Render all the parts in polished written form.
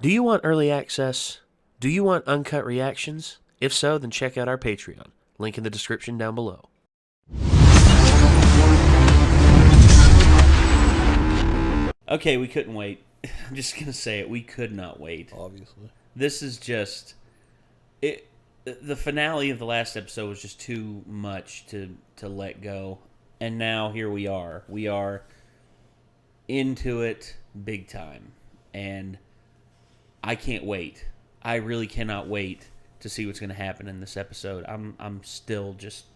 Do you want early access? Do you want uncut reactions? If so, then check out our Patreon. Link in the description down below. Okay, we couldn't wait. I'm just going to say it. We could not wait. Obviously. This is just... The finale of the last episode was just too much to let go. And now here we are. We are into it big time. And I can't wait. I really cannot wait to see what's going to happen in this episode. I'm still just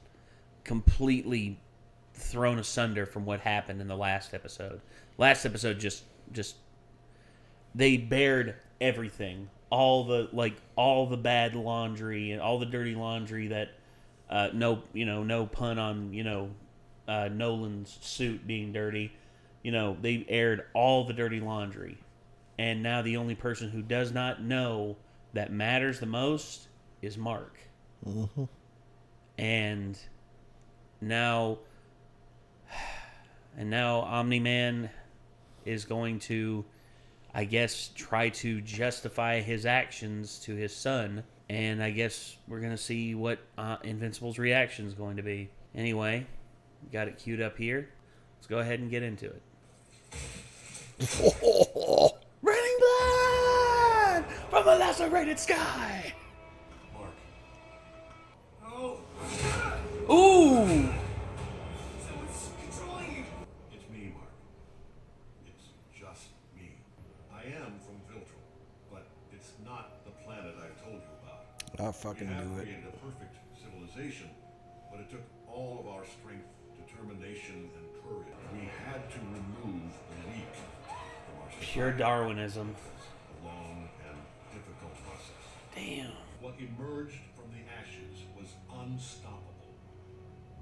completely thrown asunder from what happened in the last episode. Last episode just they bared everything, all the bad laundry and all the dirty laundry that no pun on Nolan's suit being dirty. They aired all the dirty laundry. And now the only person who does not know that matters the most is Mark. Mm-hmm. And now Omni-Man is going to, I guess, try to justify his actions to his son. And I guess we're going to see what Invincible's reaction is going to be. Anyway, got it queued up here. Let's go ahead and get into it. Raining blood from a lacerated sky. Mark. Oh. Ooh. Someone's controlling you. It's me, Mark. It's just me. I am from Viltrumite, but it's not the planet I told you about. I fucking We have knew it. created a perfect civilization, but it took all of our strength, determination, and courage. We had to remove the weak from our society. Pure Darwinism. A long and difficult process. Damn. What emerged from the ashes was unstoppable.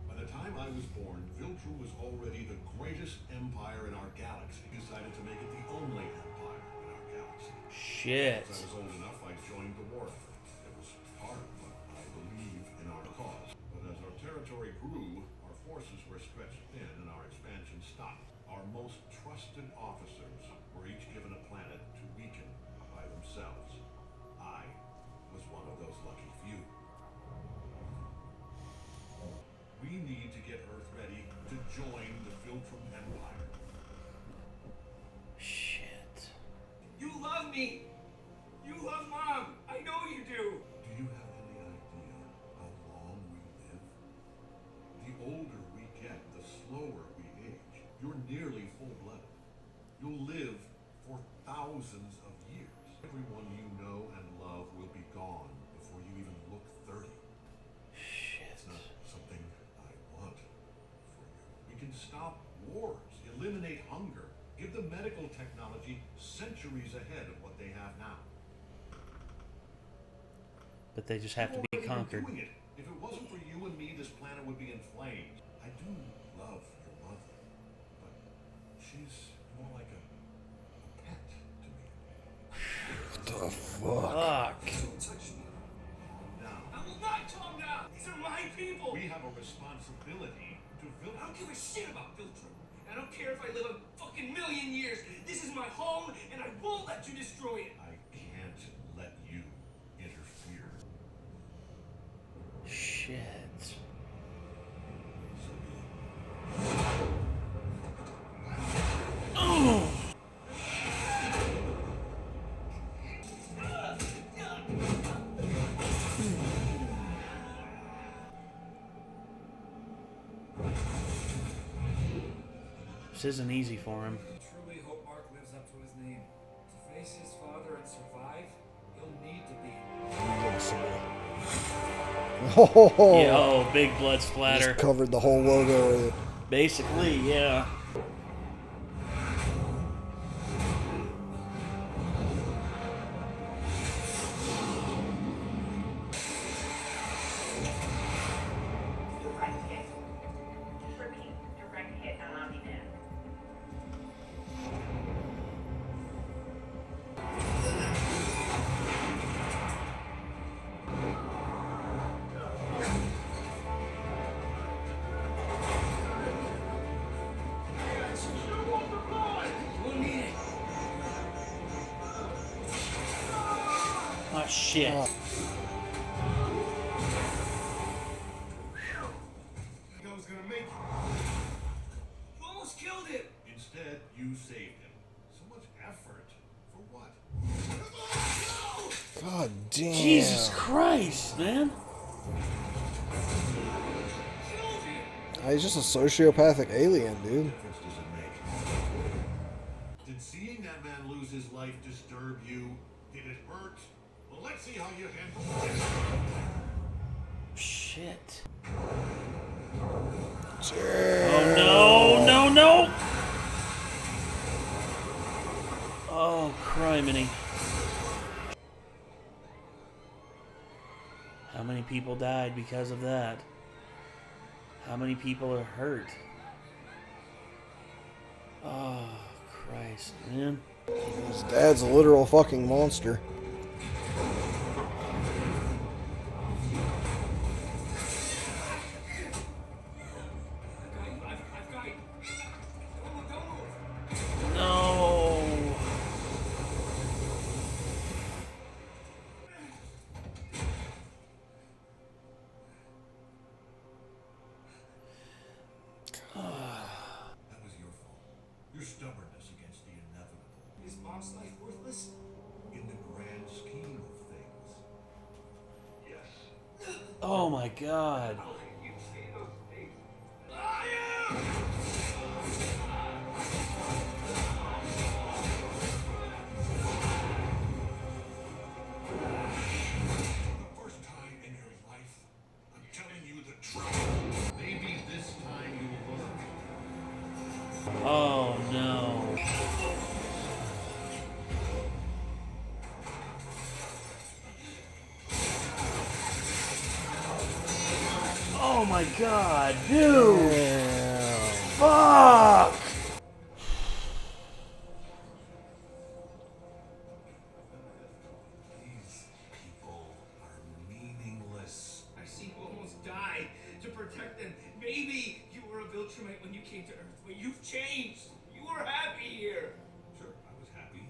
By the time I was born, Viltrumite was already the greatest empire in our galaxy. We decided to make it the only empire in our galaxy. Shit. As I was old enough, I joined the war effort. It was hard, but I believe in our cause. But as our territory grew, our forces were stretched thin and our expansion stopped. Our most trusted officers were each given a planet to weaken by themselves. I was one of those lucky few. We need to get Earth ready to join the Viltrumite Empire. Shit. You love me! You love Mom! I know you do! Do you have any idea how long we live? The older we get, the slower we age. You're nearly full-blooded. You'll live for thousands of years. Everyone you know and love will be gone before you even look 30. Shit. It's not something I want for you. We can stop wars, eliminate hunger, give the medical technology centuries ahead of what they have now. But they just have to be You're already conquered. doing it. If it wasn't for you and me, this planet would be in flames. I do love your mother, but she's more like a pet to me. What the fuck? Fuck. Don't touch me. Now, I will not calm down! These are my people! we have a responsibility to I don't give a shit about Viltrumite. I don't care if I live a fucking million years. This is my home, and I won't let you destroy it. I can't let you interfere. Shit. So be it. This isn't easy for him. I truly hope Mark lives up to his name. To face his father and survive, he'll need to be. Oh, Yeah, oh, big blood splatter. just covered the whole logo area. Basically, yeah. Direct hit. Repeat, direct hit on Omni-Man. Oh, shit. Oh. I was gonna make it. You almost killed him. Instead, you saved him. So much effort. For what? God damn. Jesus Christ, man. Killed him. He's just a sociopathic alien, dude. Difference does it make? Did seeing that man lose his life disturb you? Did it hurt? Well, let's see how you handle it. Shit. Damn. Oh, no, no, no. Oh, criminy. How many people died because of that? How many people are hurt? Oh, Christ, man. His dad's a literal fucking monster. I've got it. Don't move. No. That was your fault. Your stubbornness against the inevitable. Is mom's life worthless? In the grand scheme of things. Yes. Oh, my God. You see those things? The first time in your life, I'm telling you the truth. Maybe this time you will learn. Oh, no. Oh, my God, dude. Damn. Fuck. These people are meaningless. I see you almost die to protect them. Maybe you were a Viltrumite when you came to Earth, but you've changed. You were happy here. Sure, I was happy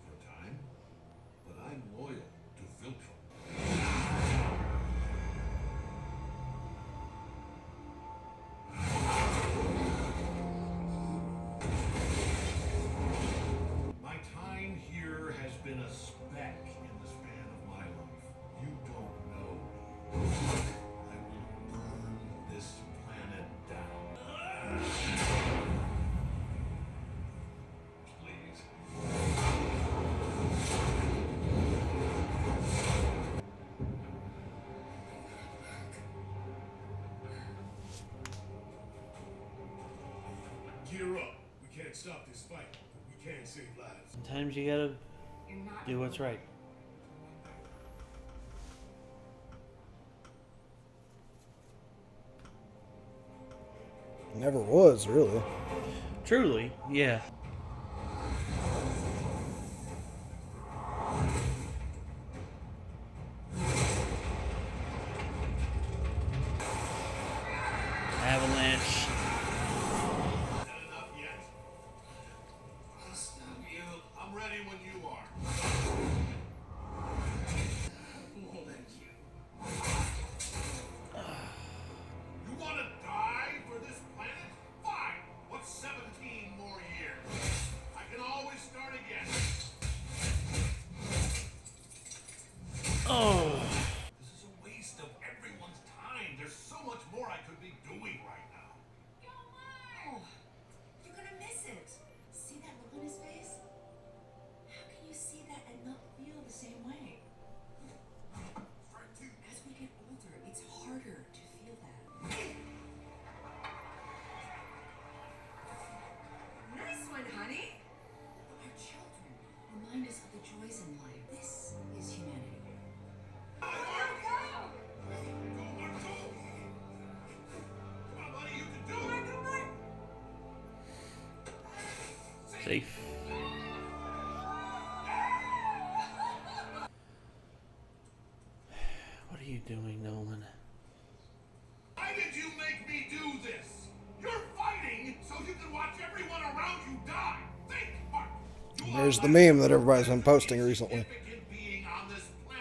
for a time, but I'm loyal to Viltrum. My time here has been a speck in the span of my life. You don't know me. I will burn this planet down. Please. Gear up. We can't stop this fight, but we can save lives. Sometimes you gotta You're not do what's right. Never was, really. Truly, yeah. Avalanche. Not enough yet. I'll stop you. I'm ready when you are. Won't let you. You want to die for this planet? Fine. What's 17 more years? I can always start again. Oh. This is a waste of everyone's time. There's so much more I could be doing right now. Oh, you're gonna miss it. See that look on his face? How can you see that and not feel the same way? As we get older, it's harder to feel that. Nice one, honey. Our children remind us of the joys in life. This is humanity. Come on, buddy, you can do it. Safe. What are you doing, Nolan? Why did you make me do this? You're fighting so you can watch everyone around you die. Think, Hart. You are There's the less meme that everybody's been posting than a recently. significant being on this planet.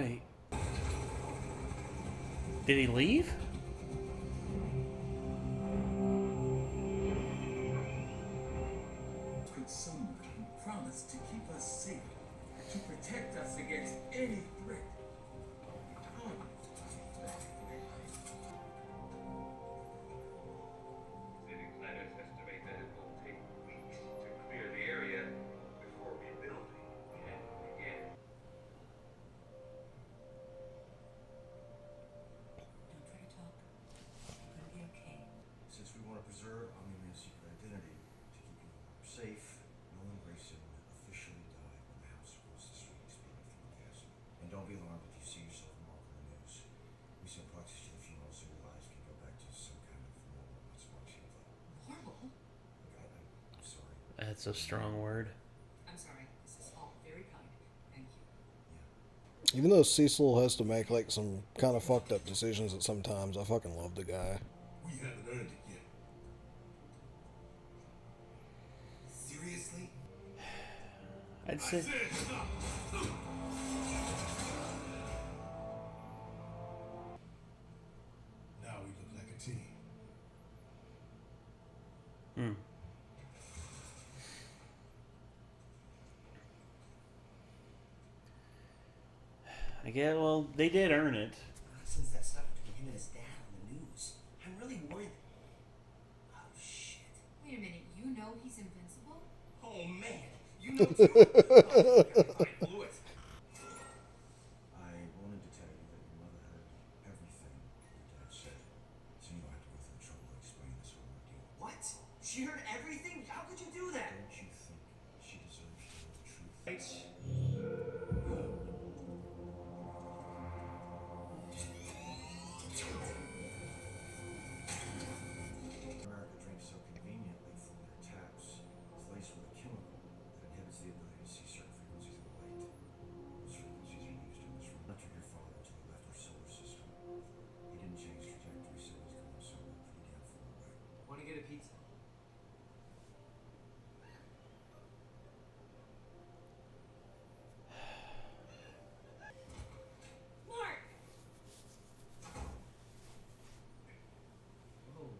Wait. Did he leave? Could someone promise to keep us safe, to protect us against any threat? Come on. City planners estimate that it will take weeks to clear the area before rebuilding can begin. Don't try to talk. You're gonna be okay. Since we want to preserve Omni-Man's secret identity to keep you safe, Nolan Grayson officially died when the house across the street exploded from the castle. And don't be alarmed if you see yourself and Mark on the news. We sent proxies to the funeral so your lives can go back to some kind of normal once Mark's healed up. Normal? Look, I'm sorry. That's a strong word. I'm sorry. This is all very kind. Thank you. Even though Cecil has to make like some kind of fucked up decisions at some times, I fucking love the guy. We haven't earned it yet. Seriously? I'd say. Stop! Now we look like a team. Hmm. I guess. Well, they did earn it. Since that stuff between him and his dad on the news, I'm really worried. Oh, shit. Wait a minute. You know he's invincible? Oh, man. You know too. I blew it. I wanted to tell you that your mother heard everything your dad said, so you don't have to go through the trouble of explaining this whole ordeal. What? She heard everything? How could you do that? Don't you think she deserves to know the truth? Right. America drinks so conveniently from their taps. It's laced with a chemical that inhibits the ability to see certain frequencies of light. Those frequencies are used in this room. Electric your father until he left our solar system. He didn't change trajectory, so he's going somewhere pretty damn far away. Want to get a pizza? Mark! Oh.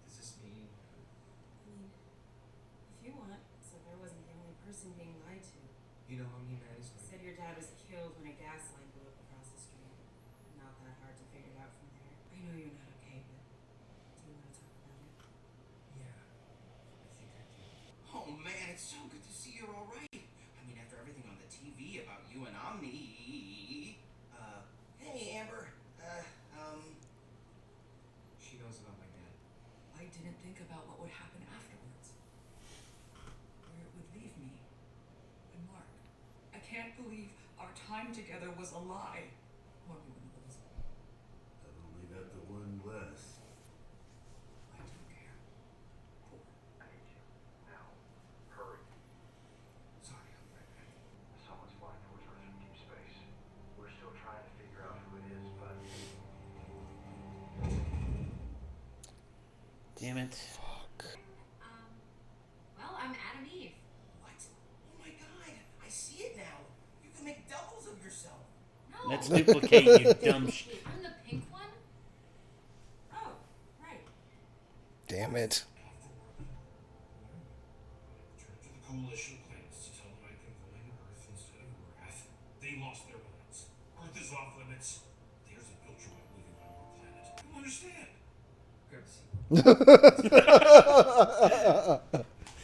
Does this mean? I mean, if you want, so there wasn't the only person being lied to. You know, Omni-Man is like. Said your dad was killed when a gas line blew up across the street. Not that hard to figure it out from there. I know you're not okay, but do you want to talk about it? Yeah. I think I do. Oh man, it's so good to see you're all right. I mean, after everything on the TV about you and Omni. Hey Amber. She knows about my dad. I didn't think about what would happen afterwards. Where it would leave me. And Mark. I can't believe our time together was a lie. Or one of those. I've only got the one less. I don't care. Poor. I need you. Now. Hurry. Sorry, I'll be right back. Someone's flying towards Earth from deep space. We're still trying to figure out who it is, but Damn it. Well, I'm Adam Eve. What? Oh my god, I see it now. You can make doubles of yourself. No. Let's duplicate, you dumb sh. Wait, I'm the pink one? Oh, right. Damn it. Returned to the coalition planets to tell them I'd been going to Earth instead of Wrath. They lost their plans. Earth is off limits. There's a Viltrumite living on your planet. You understand? Grab a seat.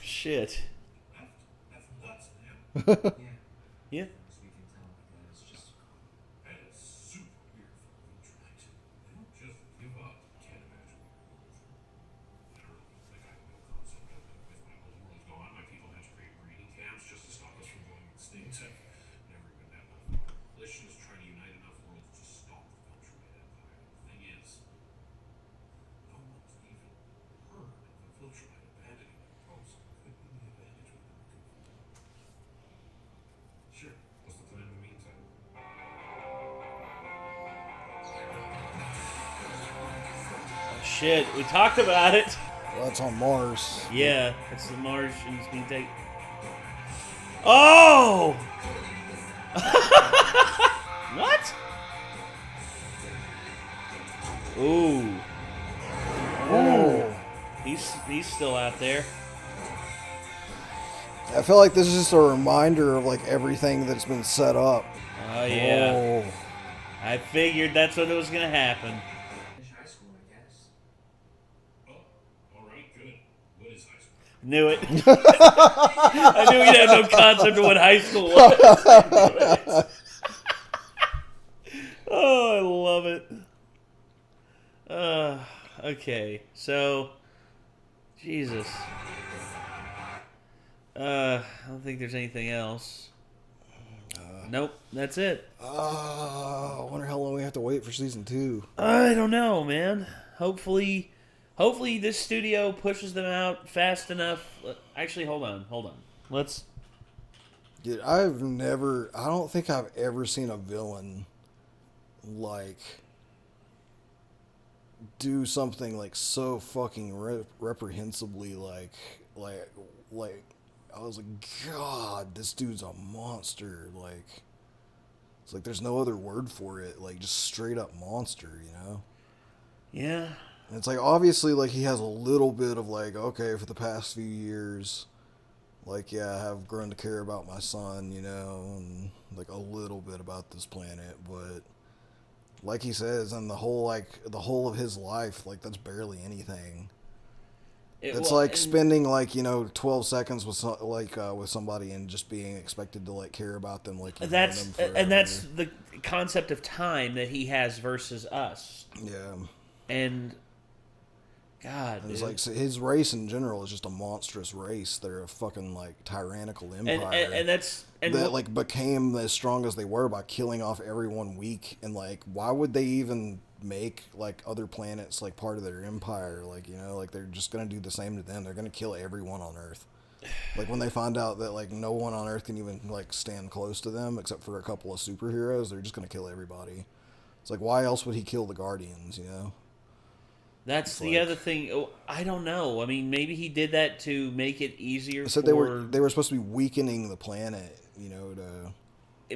Shit. That's nuts, man. Yeah. Yeah. As we can tell, my dad is just a con. That is super weird for a Viltrumite. They don't just give up. Can't imagine what we're going through. Literally, like I have no concept of it. With my whole world gone, my people had to create breeding camps just to stop us from going extinct. I've never even had enough. Our coalition is trying to unite enough worlds to stop the Viltrumite Empire. The thing is, no one's even heard of the Viltrumite abandoning their post. Could be the advantage we're looking for. Sure. What's the plan in the meantime? Shit. We talked about it. Well, that's on Mars. Yeah. It's the Martians being taken. Oh! still out there. I feel like this is just a reminder of like everything that's been set up. Oh, yeah. Oh. I figured that's what was going to happen. Finish high school, I guess. Oh, all right, good. What is high school? Knew it. I knew he'd have no concept of what high school was. Oh, I love it. Okay, so, Jesus. I don't think there's anything else. Nope, that's it. I wonder how long we have to wait for season 2. I don't know, man. Hopefully this studio pushes them out fast enough. Actually, hold on. Let's... Dude, I don't think I've ever seen a villain, like, do something, like, so fucking reprehensibly, like, I was like, God, this dude's a monster, like, it's like there's no other word for it, like, just straight up monster, you know? Yeah. And it's like, obviously, like, he has a little bit of, like, okay, for the past few years, like, yeah, I have grown to care about my son, you know, and, like, a little bit about this planet, but, like he says, and the whole of his life, like, that's barely anything. It's like spending, like, you know, 12 seconds with with somebody and just being expected to, like, care about them like you've known them forever. And that's the concept of time that he has versus us. Yeah. And God, and it's like, so his race in general is just a monstrous race. They're a fucking, like, tyrannical empire. And that's like became as strong as they were by killing off everyone weak. And, like, why would they even make, like, other planets, like, part of their empire? Like, you know, like, they're just gonna do the same to them. They're gonna kill everyone on Earth. Like, when they find out that, like, no one on Earth can even, like, stand close to them except for a couple of superheroes, they're just gonna kill everybody. It's like, why else would he kill the Guardians, you know? That's it's the like, other thing. Oh, I don't know. I mean, maybe he did that to make it easier. So they were supposed to be weakening the planet, you know, to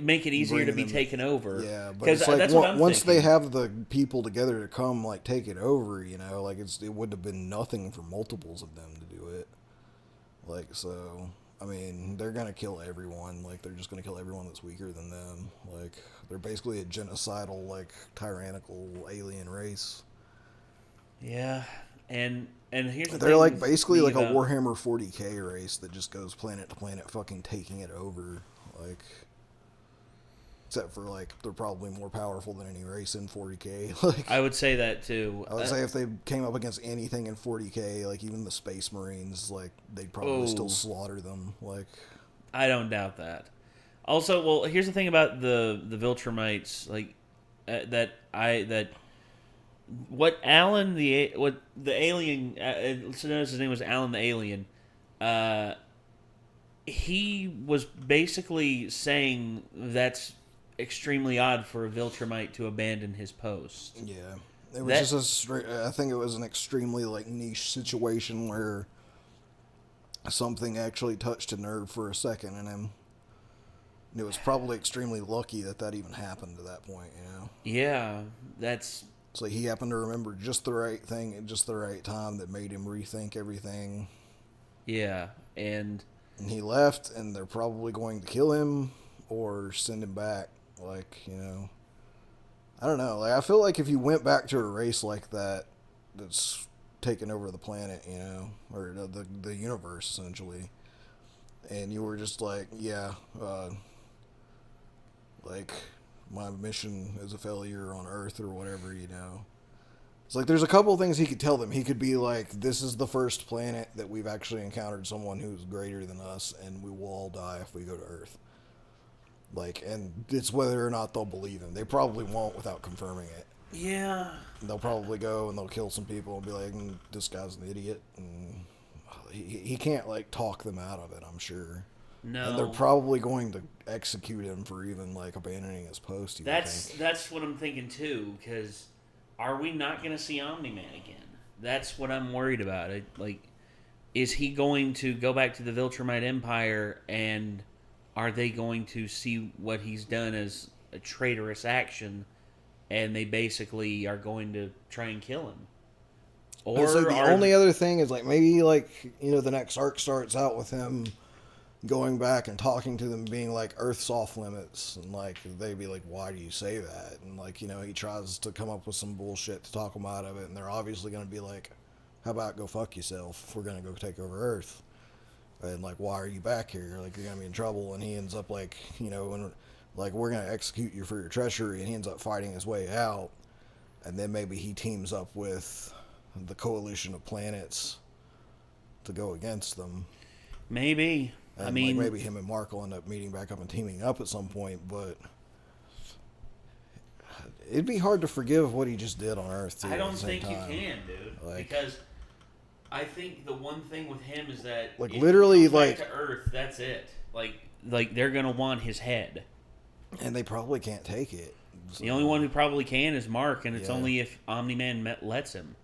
make it easier to be taken over. Yeah, but it's like, that's what I'm once thinking. they have the people together to come, like, take it over, you know, like, it would have been nothing for multiples of them to do it. Like, so, I mean, they're gonna kill everyone. Like, they're just gonna kill everyone that's weaker than them. Like, they're basically a genocidal, like, tyrannical alien race. Yeah, and here's the they're thing like basically like a about- Warhammer 40k race that just goes planet to planet, fucking taking it over. Like, except for, like, they're probably more powerful than any race in 40k. Like, I would say that too. I would say if they came up against anything in 40k, like even the Space Marines, like, they'd probably still slaughter them. Like, I don't doubt that. Also, well, here's the thing about the Viltrumites, like what the alien, so notice his name was Alan the Alien. He was basically saying that's extremely odd for a Viltrumite to abandon his post. Yeah, it was just I think it was an extremely, like, niche situation where something actually touched a nerve for a second in him. And it was probably extremely lucky that even happened to that point, you know? Yeah, that's... So he happened to remember just the right thing at just the right time that made him rethink everything. Yeah, and he left, and they're probably going to kill him or send him back. Like, you know, I don't know. Like, I feel like if you went back to a race like that, that's taken over the planet, you know, or the universe essentially, and you were just like, yeah, like, my mission is a failure on Earth or whatever, you know. It's like, there's a couple of things he could tell them. He could be like, this is the first planet that we've actually encountered someone who's greater than us, and we will all die if we go to Earth. Like, and it's whether or not they'll believe him. They probably won't without confirming it. Yeah. And they'll probably go and they'll kill some people and be like, this guy's an idiot. And he can't, like, talk them out of it, I'm sure. No. And they're probably going to execute him for even, like, abandoning his post. That's what I'm thinking too, because are we not going to see Omni-Man again? That's what I'm worried about. Like, is he going to go back to the Viltrumite Empire, and are they going to see what he's done as a traitorous action, and they basically are going to try and kill him? Or so the only other thing is like maybe like the next arc starts out with him going back and talking to them, being like Earth's off limits, and like they'd be like, why do you say that? And like he tries to come up with some bullshit to talk them out of it, and they're obviously going to be like, how about go fuck yourself if we're going to go take over Earth? And like, why are you back here? Like, you're going to be in trouble. And he ends up like, and like, we're going to execute you for your treachery, and he ends up fighting his way out. And then maybe he teams up with the coalition of planets to go against them. Maybe. And I mean, like maybe him and Mark will end up meeting back up and teaming up at some point, but it'd be hard to forgive what he just did on Earth, too. I don't think you can, dude. Because I think the one thing with him is that like if literally he comes like back to Earth, that's it. Like they're gonna want his head, and they probably can't take it. So. The only one who probably can is Mark, and it's Yeah. only if Omni-Man lets him.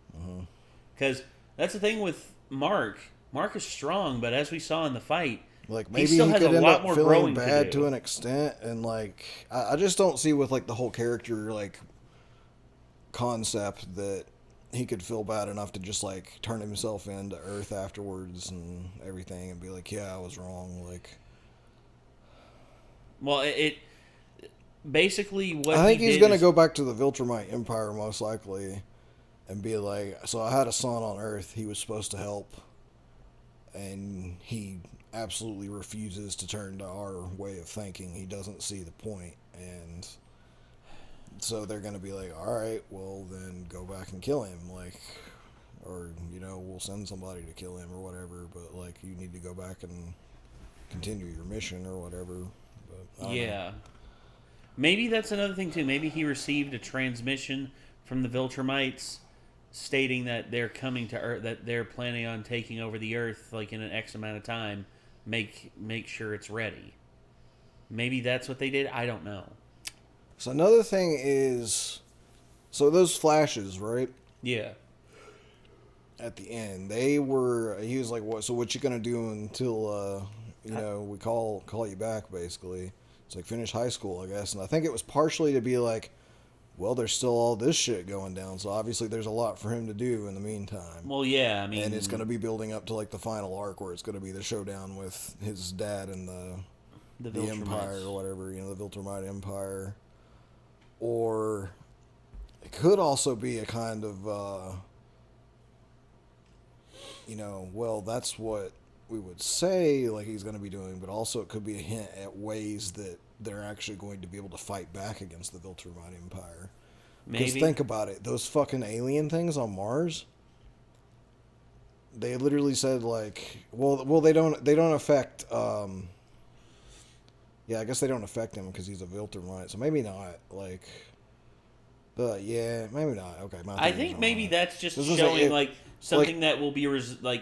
Because that's the thing with Mark. Mark is strong, but as we saw in the fight, like maybe he still has could a end lot up more feeling growing bad to do. an extent, and like I just don't see with like the whole character like concept that he could feel bad enough to just like turn himself into Earth afterwards and everything, and be like, yeah, I was wrong. Like, well, it basically what I think he he's did gonna is- go back to the Viltrumite Empire most likely, and be like, so I had a son on Earth. He was supposed to help, and he absolutely refuses to turn to our way of thinking. He doesn't see the point, and so they're going to be like, all right, well, then go back and kill him, like, or, we'll send somebody to kill him or whatever, but, like, you need to go back and continue your mission or whatever. But, I don't know. Maybe that's another thing, too. Maybe he received a transmission from the Viltrumites stating that they're coming to Earth, that they're planning on taking over the Earth, like, in an X amount of time. Make sure it's ready. Maybe that's what they did. I don't know. So another thing is, so those flashes, right? Yeah. At the end, he was like, what, so what you gonna do until, we call you back, basically. It's like, finish high school, I guess. And I think it was partially to be like, well, there's still all this shit going down, so obviously there's a lot for him to do in the meantime. Well, yeah, I mean... And it's going to be building up to, like, the final arc where it's going to be the showdown with his dad and the Empire or whatever, the Viltrumite Empire. Or it could also be a kind of, well, that's what we would say, like, he's going to be doing, but also it could be a hint at ways that they're actually going to be able to fight back against the Viltrumite Empire. Because think about it, those fucking alien things on Mars, they literally said, like, well, they don't affect, I guess they don't affect him because he's a Viltrumite, so maybe not, like, but yeah, maybe not, okay. I think maybe that's just showing, like, something that will be,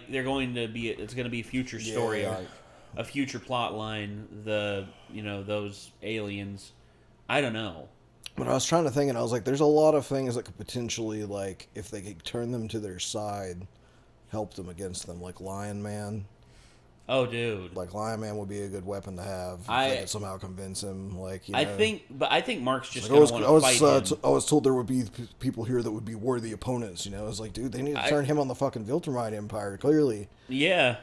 they're going to be, it's going to be a future story arc. A future plot line, those aliens. I don't know. But I was trying to think, and I was like, there's a lot of things that could potentially, like, if they could turn them to their side, help them against them, like Lion Man. Oh, dude. Like, Lion Man would be a good weapon to have if they could somehow convince him, like, I think Mark's just like, going to want to fight him. I was told there would be people here that would be worthy opponents, It's like, dude, they need to turn him on the fucking Viltrumite Empire, clearly. Yeah.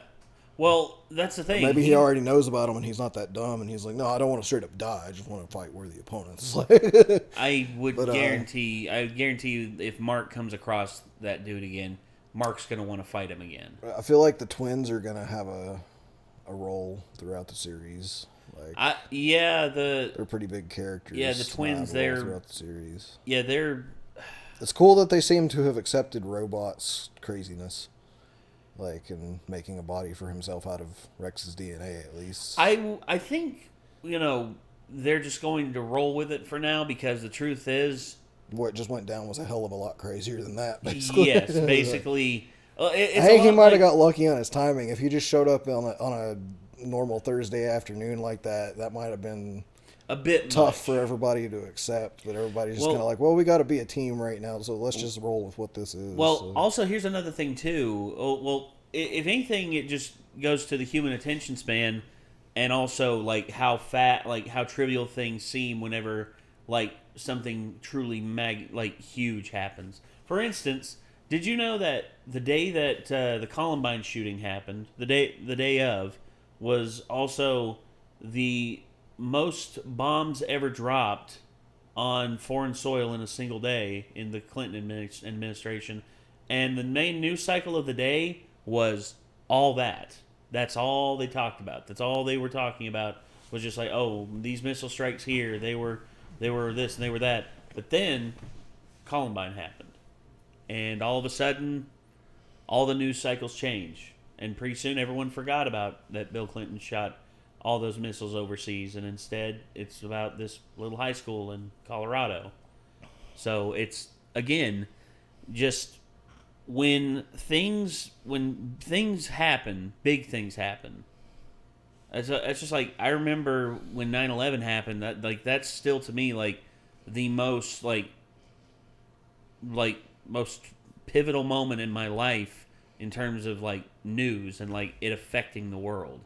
Well, that's the thing. Maybe he already knows about him, and he's not that dumb, and he's like, no, I don't want to straight up die. I just want to fight worthy opponents. I would guarantee you, if Mark comes across that dude again, Mark's going to want to fight him again. I feel like the twins are going to have a role throughout the series. Like, they're pretty big characters. Yeah, the twins, they're throughout the series. Yeah, they're. It's cool that they seem to have accepted Robot's craziness. Like, and making a body for himself out of Rex's DNA, at least. I think, they're just going to roll with it for now, because the truth is... What just went down was a hell of a lot crazier than that, basically. Yes, basically. I think he might have got lucky on his timing. If he just showed up on a normal Thursday afternoon like that, that might have been... a bit tough for everybody to accept, but everybody's just kind of like, well, we got to be a team right now, so let's just roll with what this is. Well, also, here's another thing, too. Well, if anything, it just goes to the human attention span, and also, like, how trivial things seem whenever, like, something truly huge happens. For instance, Did you know that the day that the Columbine shooting happened, the day of, was also the most bombs ever dropped on foreign soil in a single day in the Clinton administration, and the main news cycle of the day was all that. That's all they talked about. That's all they were talking about, was just like, oh, these missile strikes here, they were this and they were that. But then Columbine happened. And all of a sudden, all the news cycles change. And pretty soon everyone forgot about that Bill Clinton shot all those missiles overseas. And instead, it's about this little high school in Colorado. So it's, again, just when things happen, big things happen. It's just like, I remember when 9/11 happened, that's still to me like the most most pivotal moment in my life in terms of like news and like it affecting the world.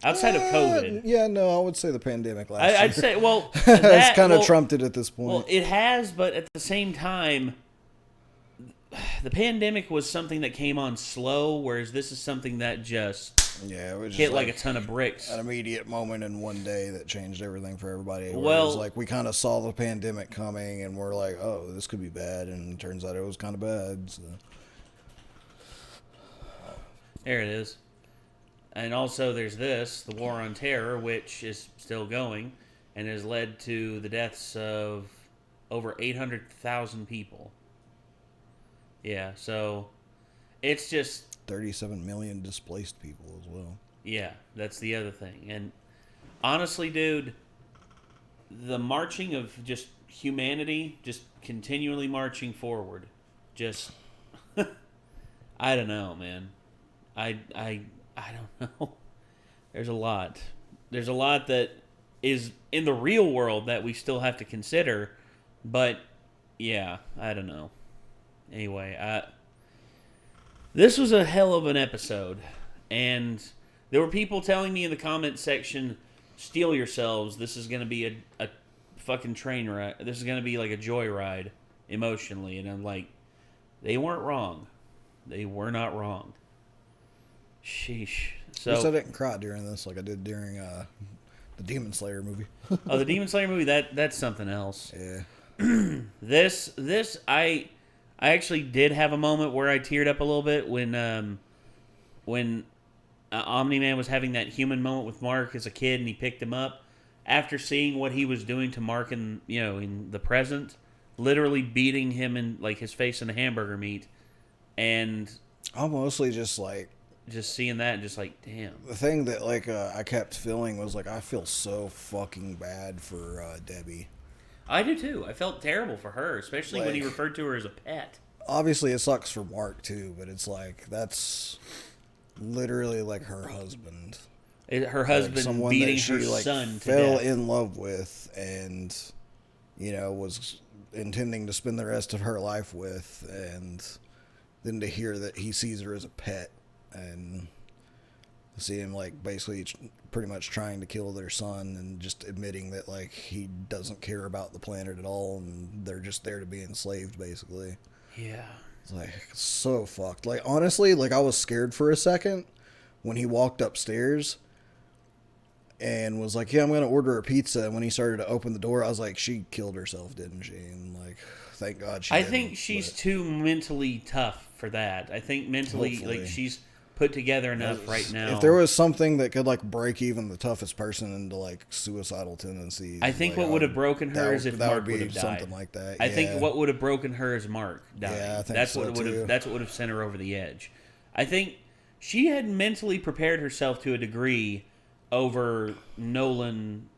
Outside of COVID. Yeah, no, I would say the pandemic last year. I'd say, well, it's kind of trumped it at this point. Well, it has, but at the same time, the pandemic was something that came on slow, whereas this is something that just it was hit like a ton of bricks. An immediate moment in one day that changed everything for everybody. Well, it was like we kind of saw the pandemic coming, and we're like, oh, this could be bad, and it turns out it was kind of bad. So. There it is. And also there's the War on Terror, which is still going and has led to the deaths of over 800,000 people. Yeah, so it's just 37 million displaced people as well. Yeah, that's the other thing. And honestly, dude, the marching of just humanity, just continually marching forward, just I don't know, man. I don't know. There's a lot. There's a lot that is in the real world that we still have to consider, but yeah, I don't know. Anyway, this was a hell of an episode, and there were people telling me in the comment section, steel yourselves, this is going to be a fucking train ride. This is going to be like a joyride emotionally, and I'm like, they weren't wrong. They were not wrong. Sheesh. So, at least I didn't cry during this like I did during the Demon Slayer movie. Oh, the Demon Slayer movie, that's something else. Yeah. This I actually did have a moment where I teared up a little bit when Omni-Man was having that human moment with Mark as a kid, and he picked him up after seeing what he was doing to Mark in the present, literally beating him in like his face in the hamburger meat, and I'm mostly just seeing that and just like, damn. The thing that I kept feeling was like, I feel so fucking bad for Debbie. I do too. I felt terrible for her, especially when he referred to her as a pet. Obviously, it sucks for Mark too, but it's like that's literally like her husband. Her husband someone beating that she, her son to fell death. in love with, and was intending to spend the rest of her life with, and then to hear that he sees her as a pet, and see him basically pretty much trying to kill their son, and just admitting that he doesn't care about the planet at all, and they're just there to be enslaved basically. Yeah. It's so fucked. Honestly, I was scared for a second when he walked upstairs and was like, yeah, I'm going to order a pizza. And when he started to open the door, I was like, she killed herself, didn't she? And thank God she didn't. I think she's too mentally tough for that. I think mentally, she's put together enough right now. If there was something that could break even the toughest person into suicidal tendencies, I think what would have broken her is if Mark would have died. Something like that. I think what would have broken her is Mark dying. Yeah, I think that's so what too. That's what would have sent her over the edge. I think she had mentally prepared herself to a degree over Nolan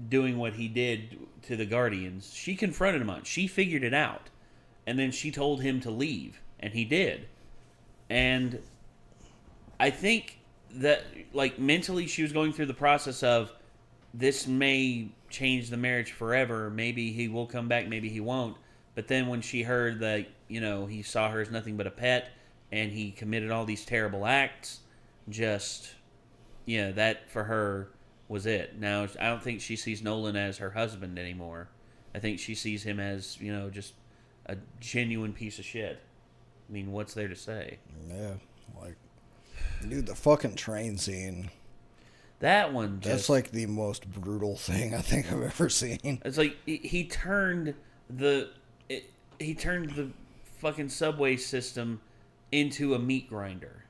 doing what he did to the Guardians. She confronted him on it. She figured it out, and then she told him to leave, and he did. And I think that, mentally she was going through the process of, this may change the marriage forever. Maybe he will come back, maybe he won't. But then when she heard that, he saw her as nothing but a pet, and he committed all these terrible acts, that for her was it. Now, I don't think she sees Nolan as her husband anymore. I think she sees him as, just a genuine piece of shit. I mean, what's there to say? Yeah, like, dude, the fucking train scene. That one, That's like the most brutal thing I think I've ever seen. It's like he turned the fucking subway system into a meat grinder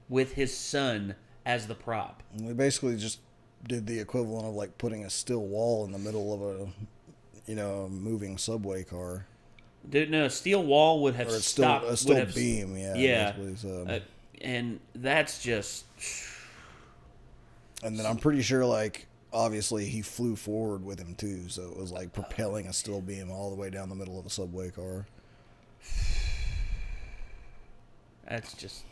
with his son as the prop. We basically just did the equivalent of like putting a still wall in the middle of a moving subway car. Dude, no, a steel wall would have stopped. A steel beam, yeah. So. And that's just. And then I'm pretty sure, like, obviously he flew forward with him too, so it was like propelling a steel beam all the way down the middle of a subway car. That's just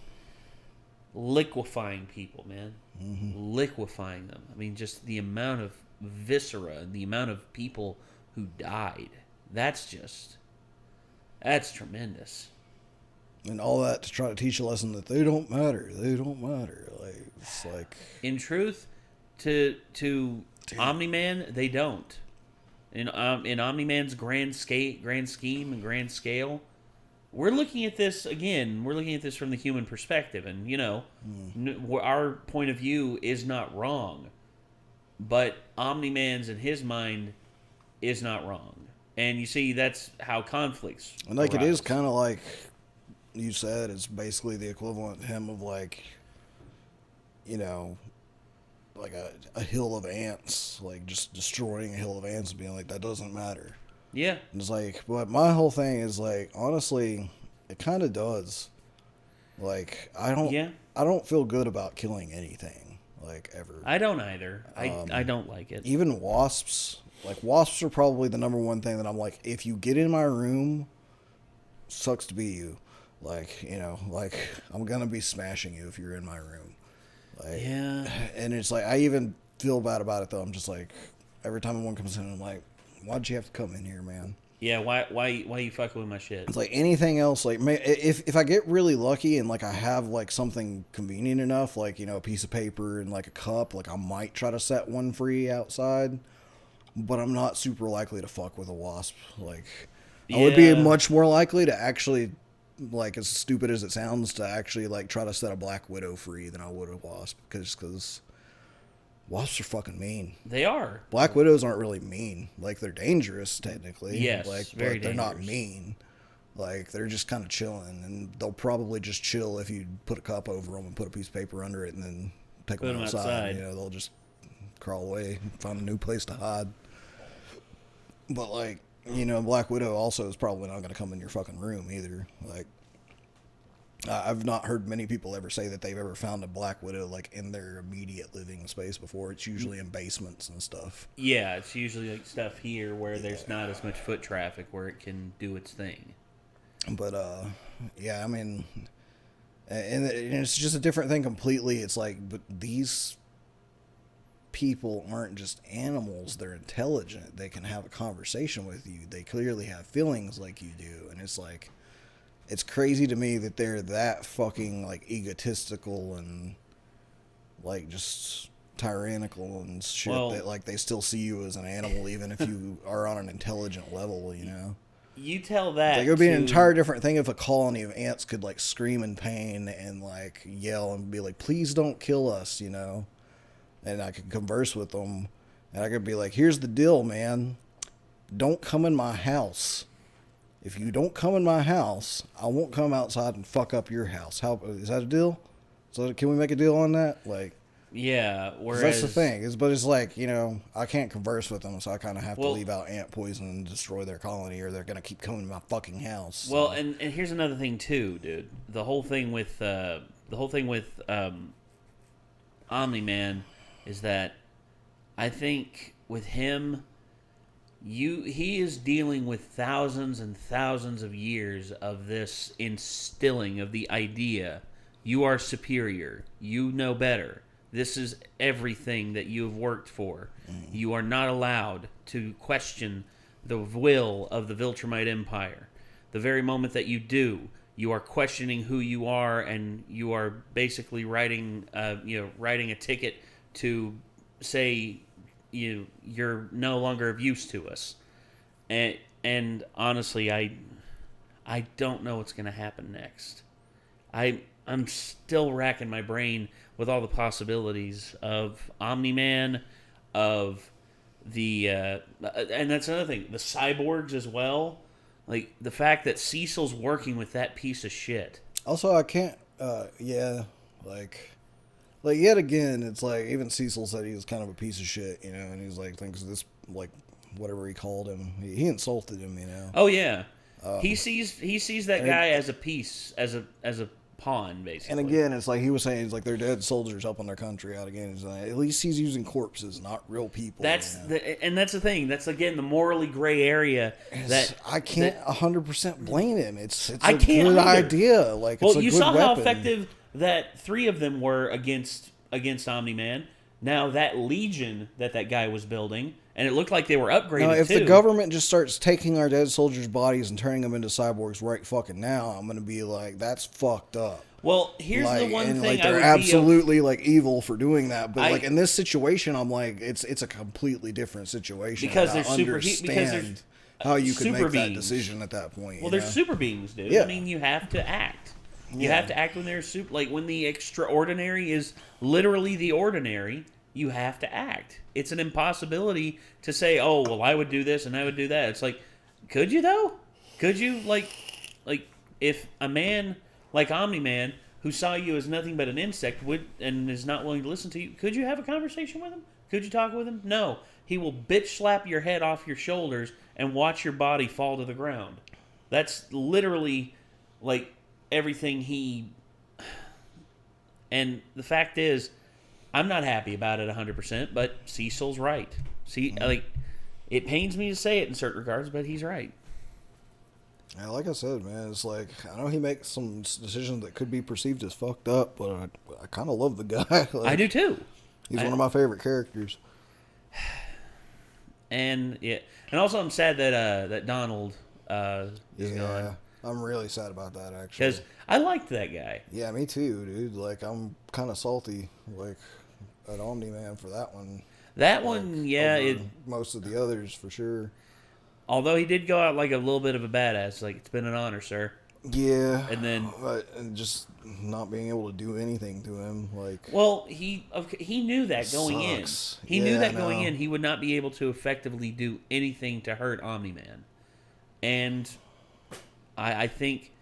liquefying people, man. Liquefying them. I mean, just the amount of viscera and the amount of people who died. That's tremendous. And all that to try to teach a lesson that they don't matter. They don't matter. Like, it's like, in truth, to Omni-Man, they don't. In Omni-Man's grand scheme and grand scale, we're looking at this again. We're looking at this from the human perspective, and our point of view is not wrong, but Omni-Man's in his mind is not wrong. And you see, that's how conflicts. And like arise. it is kind of like you said, it's basically the equivalent to him of like, like a hill of ants, like just destroying a hill of ants and being like, that doesn't matter. Yeah. And it's like, but my whole thing is like, honestly, it kind of does. Like, I don't feel good about killing anything, like, ever. I don't either. I don't like it. Even wasps. Like, wasps are probably the number one thing that I'm like, if you get in my room, sucks to be you. Like, like, I'm going to be smashing you if you're in my room. Like, yeah. And it's like, I even feel bad about it, though. I'm just like, every time one comes in, I'm like, why'd you have to come in here, man? Yeah, why you fucking with my shit? It's like anything else, like, if I get really lucky and, like, I have, like, something convenient enough, like, a piece of paper and, like, a cup, like, I might try to set one free outside. But I'm not super likely to fuck with a wasp. Like, I would be much more likely to actually, like, as stupid as it sounds, to actually, like, try to set a black widow free than I would a wasp. Because wasps are fucking mean. They are. Black widows aren't really mean. Like, they're dangerous, technically. Yes, like, very but they're dangerous. not mean. Like, they're just kind of chilling. And they'll probably just chill if you put a cup over them and put a piece of paper under it and then take Put them them outside. outside. They'll just crawl away and find a new place to hide. But, like, Black Widow also is probably not going to come in your fucking room either. Like, I've not heard many people ever say that they've ever found a Black Widow, like, in their immediate living space before. It's usually in basements and stuff. Yeah, it's usually, like, stuff here where there's not as much foot traffic where it can do its thing. But, yeah, I mean, and it's just a different thing completely. It's like, but these people aren't just animals. They're intelligent. They can have a conversation with you. They clearly have feelings like you do. And it's like, it's crazy to me that they're that fucking, like, egotistical and, like, just tyrannical and shit, that, like, they still see you as an animal even if you are on an intelligent level, You tell that. Like, it would be an entire different thing if a colony of ants could, like, scream in pain and, like, yell and be like, please don't kill us, And I could converse with them. And I could be like, here's the deal, man. Don't come in my house. If you don't come in my house, I won't come outside and fuck up your house. How is that a deal? So can we make a deal on that? Like, yeah, whereas that's the thing. But it's like, I can't converse with them, so I kind of have to leave out ant poison and destroy their colony, or they're gonna keep coming to my fucking house. Well, and here's another thing too, dude. The whole thing with Omni-Man is that I think with him, he is dealing with thousands and thousands of years of this instilling of the idea, you are superior, you know better. This is everything that you have worked for. You are not allowed to question the will of the Viltrumite Empire. The very moment that you do, you are questioning who you are, and you are basically writing a ticket to say you're no longer of use to us. And honestly, I don't know what's going to happen next. I'm still racking my brain with all the possibilities of Omni-Man, of the and that's another thing, the cyborgs as well. Like the fact that Cecil's working with that piece of shit. Also, I can't. Like yet again, it's like even Cecil said he was kind of a piece of shit, you know, and he's like thinks this like whatever he called him, he insulted him, you know. Oh yeah, he sees that guy as a piece, as a pawn, basically. And again, it's like he was saying, it's like they're dead soldiers helping their country out again. It's like, at least he's using corpses, not real people. That's you know? and that's the thing. That's again the morally gray area that I can't 100% blame him. It's a can't good either. idea. Like, it's well, a you good saw how weapon. effective that 3 of them were against Omni-Man. Now that Legion that guy was building, and it looked like they were upgraded. Now, if too. the government just starts taking our dead soldiers' bodies and turning them into cyborgs right fucking now, I'm gonna be like, that's fucked up. Well, here's the one and thing like, I they're would absolutely like evil for doing that, but like in this situation, I'm like, it's a completely different situation because and there's understand how you could super make that beings. decision at that point. Well, there's super beings, dude. Yeah. I mean, you have to act. You have to act when there's super. Like when the extraordinary is literally the ordinary, you have to act. It's an impossibility to say, "Oh, well, I would do this and I would do that." It's like, could you though? Could you like if a man like Omni-Man, who saw you as nothing but an insect, and is not willing to listen to you, could you have a conversation with him? Could you talk with him? No. He will bitch slap your head off your shoulders and watch your body fall to the ground. That's literally like everything he... And the fact is, I'm not happy about it 100%, but Cecil's right. See, like, it pains me to say it in certain regards, but he's right. Yeah, like I said, man, it's like, I know he makes some decisions that could be perceived as fucked up, but I kind of love the guy. Like, I do too. He's one of my favorite characters. And yeah, and also I'm sad that Donald is gone. I'm really sad about that, actually. Because I liked that guy. Yeah, me too, dude. Like, I'm kind of salty, like, at Omni-Man for that one. That one, yeah. Most of the others, for sure. Although he did go out like a little bit of a badass. Like, it's been an honor, sir. Yeah. And then... and just not being able to do anything to him, like... Well, he knew that going in. He knew that going in. He would not be able to effectively do anything to hurt Omni-Man. And... I think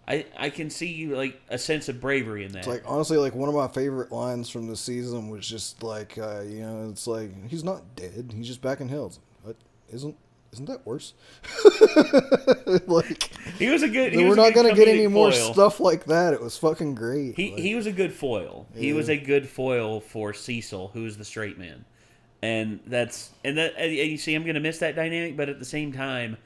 I can see like a sense of bravery in that. It's like, honestly, like one of my favorite lines from the season was just like, it's like, he's not dead, he's just back in hell. It's like, what? Isn't that worse? Like, he was a good. We're not gonna get any more stuff like that. It was fucking great. He was a good foil. Yeah. He was a good foil for Cecil, who is the straight man, and you see, I'm gonna miss that dynamic, but at the same time,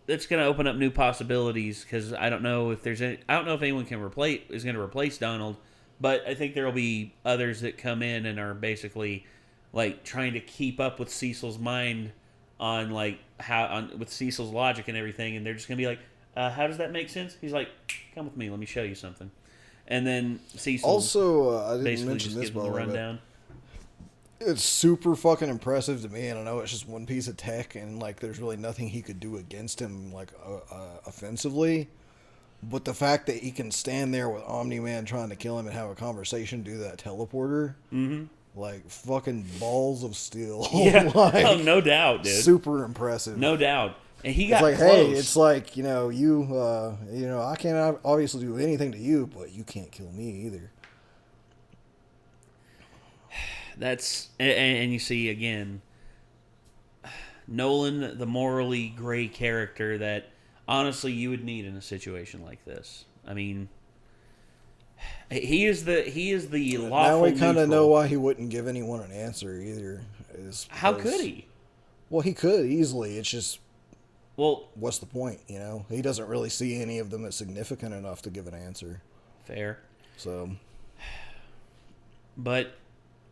it's going to open up new possibilities because I don't know if anyone is going to replace Donald, but I think there will be others that come in and are basically like trying to keep up with Cecil's mind with Cecil's logic and everything, and they're just going to be like, how does that make sense? He's like, come with me, let me show you something. And then Cecil also, I didn't basically mention just this, gives them the rundown. It's super fucking impressive to me, and I know it's just one piece of tech, and like there's really nothing he could do against him, like offensively. But the fact that he can stand there with Omni-Man trying to kill him and have a conversation, do that teleporter, like fucking balls of steel. Yeah, like, no doubt, dude. Super impressive, no doubt. And he got it's like, close. hey, it's like I can't obviously do anything to you, but you can't kill me either. That's and you see again, Nolan, the morally gray character that honestly you would need in a situation like this. I mean, he is the lawful. Now we kind of know why he wouldn't give anyone an answer either. How could he? Well, he could easily. It's just, what's the point? He doesn't really see any of them as significant enough to give an answer. Fair. So, but.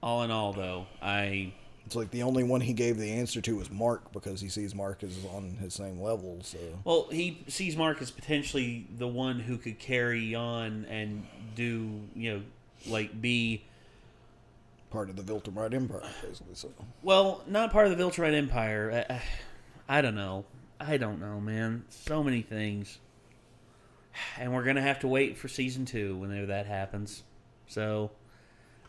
All in all, though, it's like the only one he gave the answer to was Mark because he sees Mark as on his same level. So, well, he sees Mark as potentially the one who could carry on and do, be part of the Viltrumite Empire, basically. So, well, not part of the Viltrumite Empire. I don't know. I don't know, man. So many things. And we're going to have to wait for season 2 whenever that happens. So,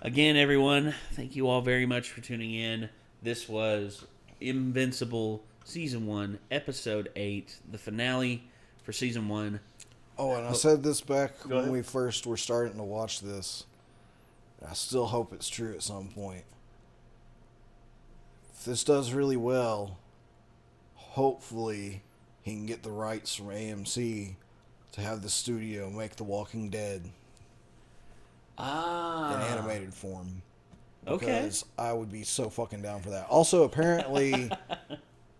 again, everyone, thank you all very much for tuning in. This was Invincible Season 1, Episode 8, the finale for Season 1. Oh, and I said this back Go when ahead. we first were starting to watch this. I still hope it's true at some point. If this does really well, hopefully he can get the rights from AMC to have the studio make The Walking Dead in animated form. Okay. Because I would be so fucking down for that. Also, apparently,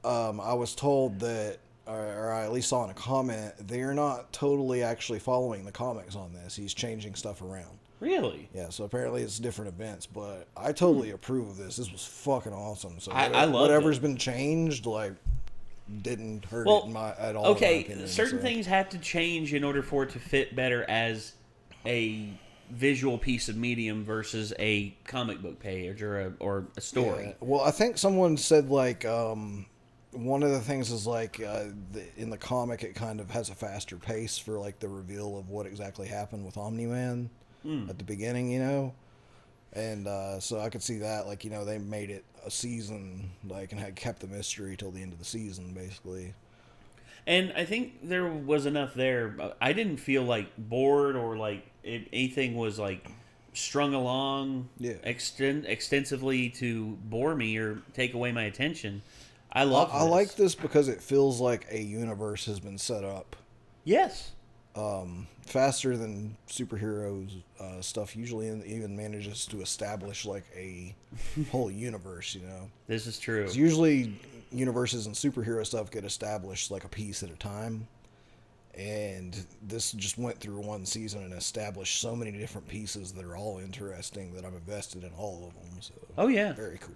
I was told that, or I at least saw in a comment, they're not totally actually following the comics on this. He's changing stuff around. Really? Yeah, so apparently it's different events, but I totally approve of this. This was fucking awesome. So I loved whatever's it. been changed, like, didn't hurt Well, it at all. okay, in my opinion, certain so. things have to change in order for it to fit better as a visual piece of medium versus a comic book page or a story. Yeah. Well, I think someone said, like, one of the things is, like, in the comic, it kind of has a faster pace for, like, the reveal of what exactly happened with Omni-Man at the beginning, you know? And so I could see that, like, you know, they made it a season, like, and had kept the mystery till the end of the season, basically. And I think there was enough there. I didn't feel like bored or like anything was like strung along extensively to bore me or take away my attention. I love I like this because it feels like a universe has been set up. Yes. Faster than superheroes stuff usually even manages to establish like a whole universe, you know. This is true. 'Cause usually universes and superhero stuff get established like a piece at a time. And this just went through one season and established so many different pieces that are all interesting that I'm invested in all of them. So Oh, yeah. very cool.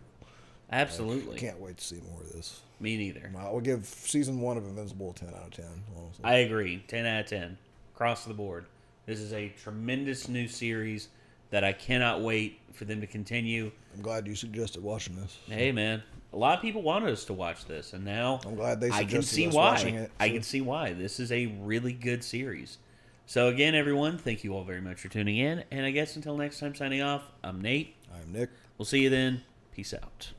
Absolutely. I can't wait to see more of this. Me neither. I would give season 1 of Invincible a 10 out of 10. Honestly. I agree. 10 out of 10. Across the board. This is a tremendous new series that I cannot wait for them to continue. I'm glad you suggested watching this. Hey, man. A lot of people wanted us to watch this, and now I'm glad they I can suggested see us why. watching it. I can see why. This is a really good series. So, again, everyone, thank you all very much for tuning in. And I guess until next time, signing off, I'm Nate. I'm Nick. We'll see you then. Peace out.